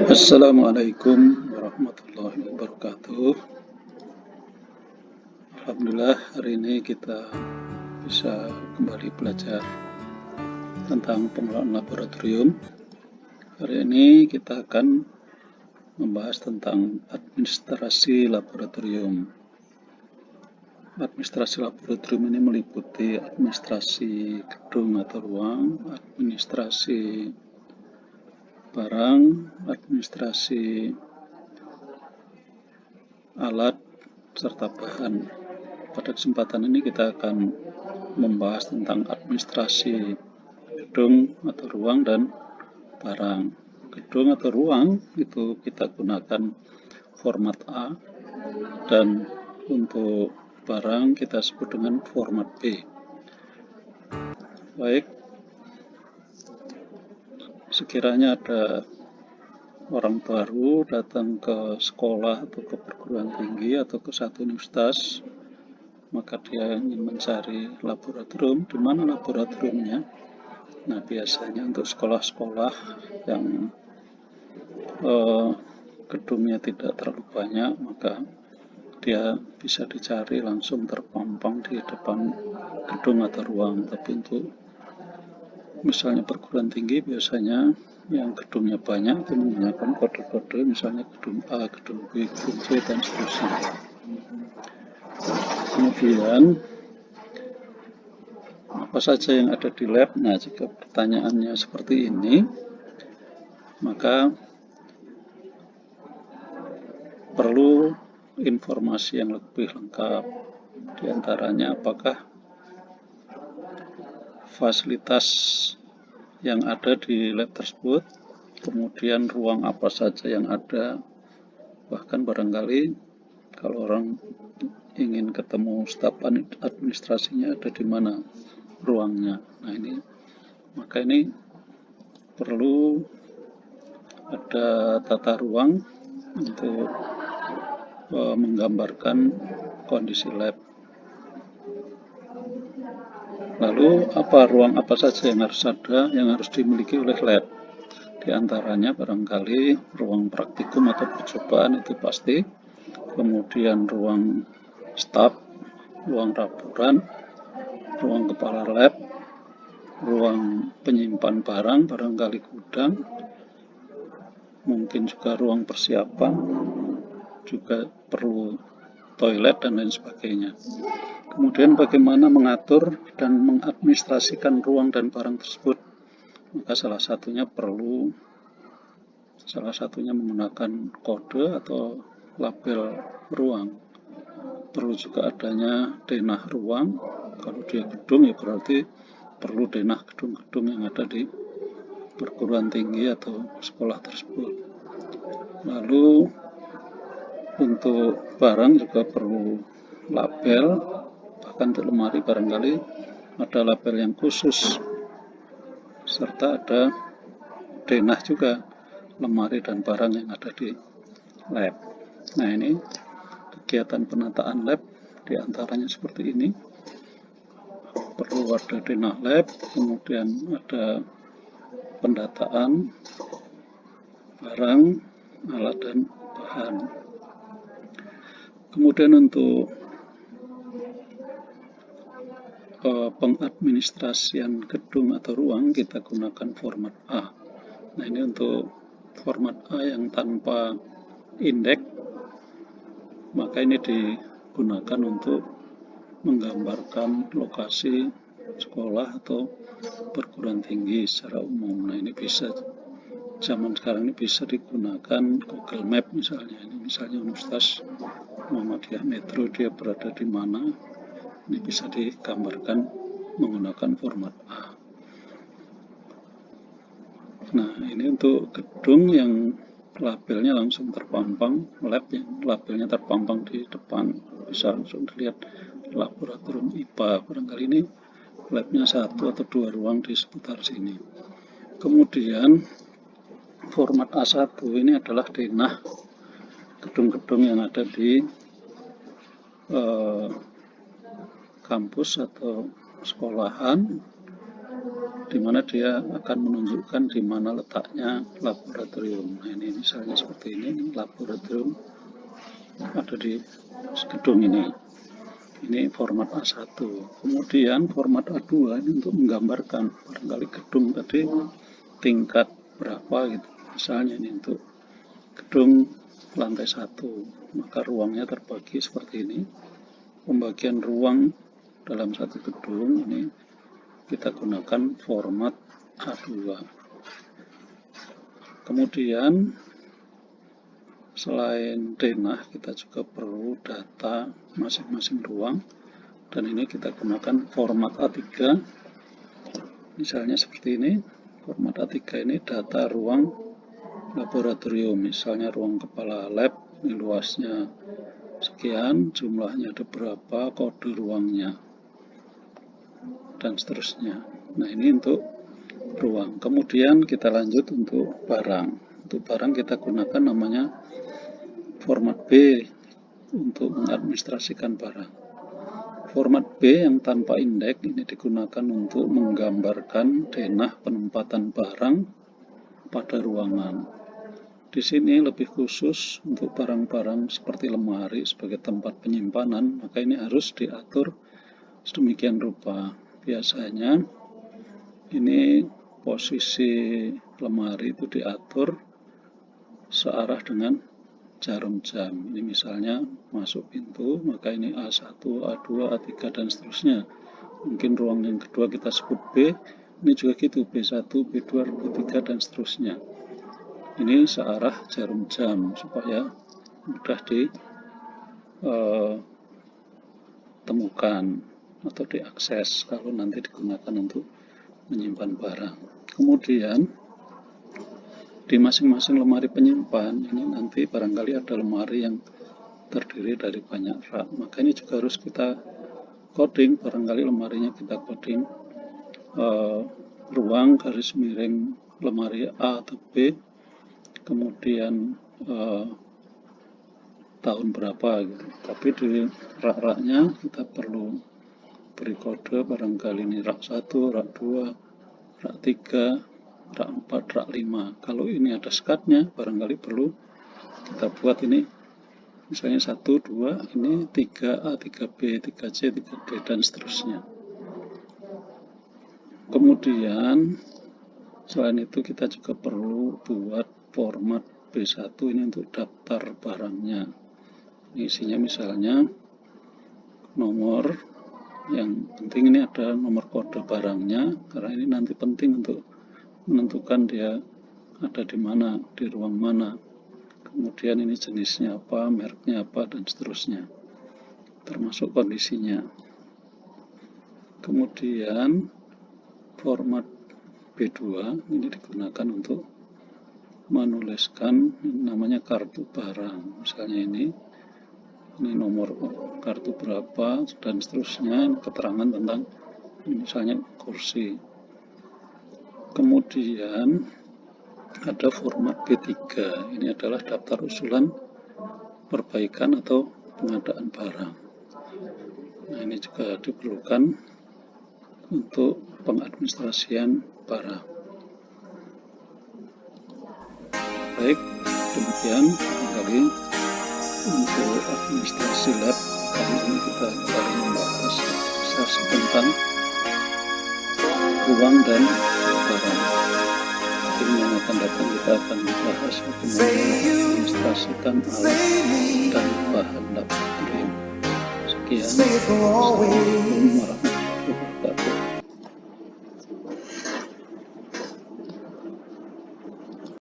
Assalamualaikum warahmatullahi wabarakatuh. Alhamdulillah hari ini kita bisa kembali belajar tentang pengelolaan laboratorium. Hari ini kita akan membahas tentang administrasi laboratorium. Administrasi laboratorium ini meliputi administrasi gedung atau ruang, administrasi barang, administrasi alat, serta bahan. Pada kesempatan ini kita akan membahas tentang administrasi gedung atau ruang dan barang. Gedung atau ruang itu kita gunakan format A, dan untuk barang kita sebut dengan format B. Baik, sekiranya ada orang baru datang ke sekolah atau ke perguruan tinggi atau ke satu universitas, maka dia ingin mencari laboratorium. Di mana laboratoriumnya? Nah, biasanya untuk sekolah-sekolah yang gedungnya tidak terlalu banyak, maka dia bisa dicari langsung terpampang di depan gedung atau ruang. Tapi untuk misalnya perguruan tinggi, biasanya yang gedungnya banyak itu menggunakan kode-kode, misalnya gedung A, gedung B, gedung C, dan seterusnya. Kemudian apa saja yang ada di lab? Nah, jika pertanyaannya seperti ini, maka perlu informasi yang lebih lengkap. Di antaranya apakah fasilitas yang ada di lab tersebut, kemudian ruang apa saja yang ada, bahkan barangkali kalau orang ingin ketemu staf administrasinya ada di mana ruangnya. Nah, maka ini perlu ada tata ruang untuk menggambarkan kondisi lab. Lalu ruang apa saja yang harus ada, yang harus dimiliki oleh lab? Di antaranya barangkali ruang praktikum atau percobaan, itu pasti. Kemudian ruang staf, ruang laporan, ruang kepala lab, ruang penyimpan barang, barangkali gudang, mungkin juga ruang persiapan, juga perlu toilet dan lain sebagainya. Kemudian bagaimana mengatur dan mengadministrasikan ruang dan barang tersebut? Maka salah satunya menggunakan kode atau label ruang. Perlu juga adanya denah ruang. Kalau dia gedung, ya berarti perlu denah gedung-gedung yang ada di perguruan tinggi atau sekolah tersebut. Lalu untuk barang juga perlu label, bahkan di lemari barangkali ada label yang khusus, serta ada denah juga lemari dan barang yang ada di lab. Nah, ini kegiatan penataan lab diantaranya seperti ini. Perlu ada denah lab, kemudian ada pendataan barang, alat, dan bahan. Kemudian untuk pengadministrasian gedung atau ruang kita gunakan format A. Nah, ini untuk format A yang tanpa indeks, maka ini digunakan untuk menggambarkan lokasi sekolah atau perguruan tinggi secara umum. Nah, ini bisa zaman sekarang ini bisa digunakan Google Map misalnya. Ini misalnya Universitas Muhammadiyah Metro, dia berada di mana, ini bisa digambarkan menggunakan format A. Nah, ini untuk gedung yang labelnya langsung terpampang, lab yang labelnya terpampang di depan, bisa langsung dilihat laboratorium IPA. Barangkali ini labnya 1 atau 2 ruang di seputar sini. Kemudian format A1 ini adalah denah gedung-gedung yang ada di kampus atau sekolahan di mana dia akan menunjukkan di mana letaknya laboratorium. Nah, ini misalnya seperti ini, laboratorium ada di gedung ini. Ini format A1. Kemudian format A2 ini untuk menggambarkan barangkali gedung tadi tingkat berapa gitu. Misalnya ini untuk gedung lantai 1, maka ruangnya terbagi seperti ini. Pembagian ruang dalam satu gedung ini kita gunakan format A2. Kemudian selain denah, kita juga perlu data masing-masing ruang, dan ini kita gunakan format A3. Misalnya seperti ini, format A3 ini data ruang laboratorium, misalnya ruang kepala lab, ini luasnya sekian, jumlahnya ada berapa, kode ruangnya, dan seterusnya. Nah, ini untuk ruang. Kemudian kita lanjut untuk barang. Untuk barang kita gunakan namanya format B untuk mengadministrasikan barang. Format B yang tanpa indeks ini digunakan untuk menggambarkan denah penempatan barang pada ruangan. Di sini lebih khusus untuk barang-barang seperti lemari sebagai tempat penyimpanan, maka ini harus diatur sedemikian rupa. Biasanya ini posisi lemari itu diatur searah dengan jarum jam. Ini misalnya masuk pintu, maka ini A1, A2, A3, dan seterusnya. Mungkin ruang yang kedua kita sebut B, ini juga gitu, B1, B2, B3, dan seterusnya. Ini searah jarum jam supaya mudah ditemukan atau diakses kalau nanti digunakan untuk menyimpan barang. Kemudian di masing-masing lemari penyimpan ini nanti barangkali ada lemari yang terdiri dari banyak rak, maka ini juga harus kita coding. Barangkali lemarinya kita coding ruang garis miring lemari A atau B, kemudian tahun berapa gitu. Tapi di rak-raknya kita perlu beri kode, barangkali ini rak 1, rak 2, rak 3, rak 4, rak 5. Kalau ini ada skatnya, barangkali perlu kita buat ini misalnya 1, 2, ini 3A, 3B, 3C, 3D, dan seterusnya. Kemudian selain itu kita juga perlu buat format B1 ini untuk daftar barangnya. Isinya misalnya nomor, yang penting ini ada nomor kode barangnya, karena ini nanti penting untuk menentukan dia ada di mana, di ruang mana. Kemudian ini jenisnya apa, mereknya apa, dan seterusnya, termasuk kondisinya. Kemudian format B2 ini digunakan untuk menuliskan namanya kartu barang. Misalnya ini nomor kartu berapa, dan seterusnya, keterangan tentang misalnya kursi. Kemudian ada format B3, ini adalah daftar usulan perbaikan atau pengadaan barang. Nah, ini juga diperlukan untuk pengadministrasian barang. Baik, demikian kali untuk administrasi lab. Kali ini kita baru membahas tentang ruang dan barang. Mungkin yang akan datang kita akan membahas bagaimana mengadministrasikan alat dan bahan laboratorium. Sekian. Assalamualaikum warahmatullahi wabarakatuh.